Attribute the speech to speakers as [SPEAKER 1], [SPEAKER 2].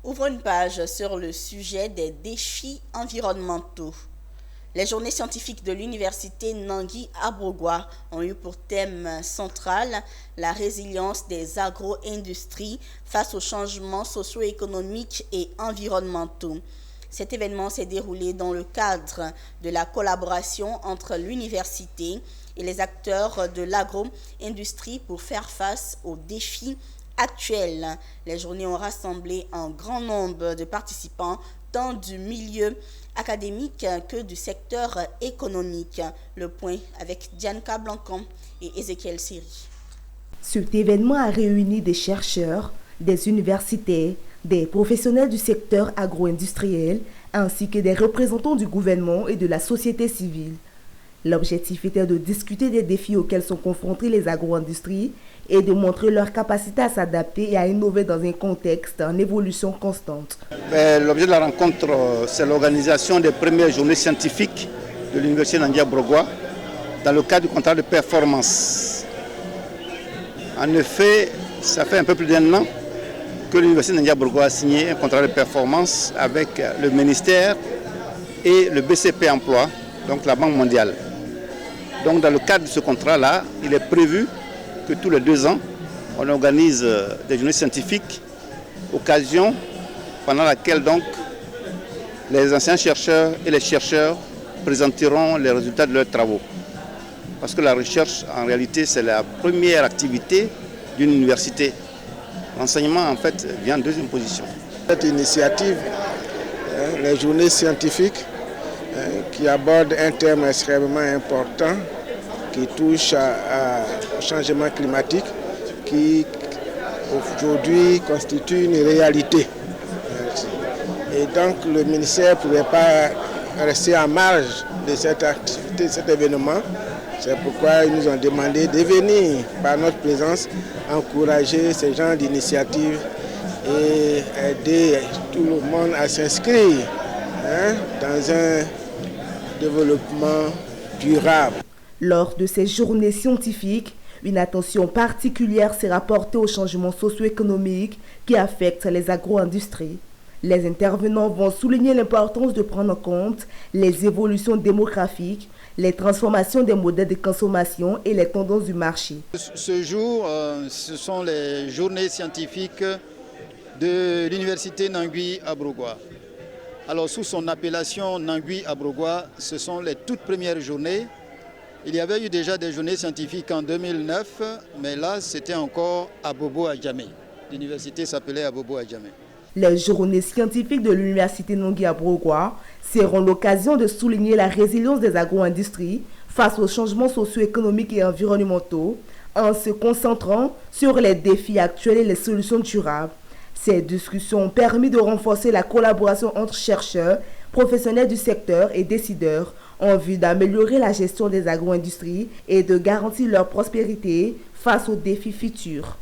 [SPEAKER 1] ouvre une page sur le sujet des défis environnementaux. Les journées scientifiques de l'université Nangui Abrogwa ont eu pour thème central la résilience des agro-industries face aux changements socio-économiques et environnementaux. Cet événement s'est déroulé dans le cadre de la collaboration entre l'université et les acteurs de l'agro-industrie pour faire face aux défis actuels. Les journées ont rassemblé un grand nombre de participants tant du milieu académique que du secteur économique. Le point avec Dianka Blancon et Ezekiel Siri.
[SPEAKER 2] Cet événement a réuni des chercheurs, des universitaires, des professionnels du secteur agro-industriel ainsi que des représentants du gouvernement et de la société civile. L'objectif était de discuter des défis auxquels sont confrontées les agro-industries et de montrer leur capacité à s'adapter et à innover dans un contexte en évolution constante.
[SPEAKER 3] L'objet de la rencontre, c'est l'organisation des premières journées scientifiques de l'université Nangui Abrogwa dans le cadre du contrat de performance. En effet, ça fait un peu plus d'un an que l'université Nangui Abrogwa a signé un contrat de performance avec le ministère et le BCP Emploi, donc la Banque mondiale. Donc dans le cadre de ce contrat-là, il est prévu que tous les 2 ans, on organise des journées scientifiques, occasion pendant laquelle donc les anciens chercheurs et les chercheurs présenteront les résultats de leurs travaux. Parce que la recherche, en réalité, c'est la première activité d'une université. L'enseignement, en fait, vient en deuxième position.
[SPEAKER 4] Cette initiative, les journées scientifiques, qui aborde un thème extrêmement important qui touche au changement climatique, qui aujourd'hui constitue une réalité. Et donc le ministère ne pouvait pas rester en marge de cette activité, de cet événement. C'est pourquoi ils nous ont demandé de venir, par notre présence, encourager ce genre d'initiative et aider tout le monde à s'inscrire dans un développement durable.
[SPEAKER 2] Lors de ces journées scientifiques, une attention particulière sera portée aux changements socio-économiques qui affectent les agro-industries. Les intervenants vont souligner l'importance de prendre en compte les évolutions démographiques, les transformations des modèles de consommation et les tendances du marché.
[SPEAKER 5] Ce jour, ce sont les journées scientifiques de l'université Nangui Abrogwa. Alors sous son appellation Nangui Abrogwa, ce sont les toutes premières journées. Il y avait eu déjà des journées scientifiques en 2009, mais là c'était encore à Bobo Adjamé. L'université s'appelait à Bobo Adjamé.
[SPEAKER 2] Les journées scientifiques de l'université Nangui Abrogwa seront l'occasion de souligner la résilience des agro-industries face aux changements socio-économiques et environnementaux en se concentrant sur les défis actuels et les solutions durables. Ces discussions ont permis de renforcer la collaboration entre chercheurs, professionnels du secteur et décideurs en vue d'améliorer la gestion des agro-industries et de garantir leur prospérité face aux défis futurs.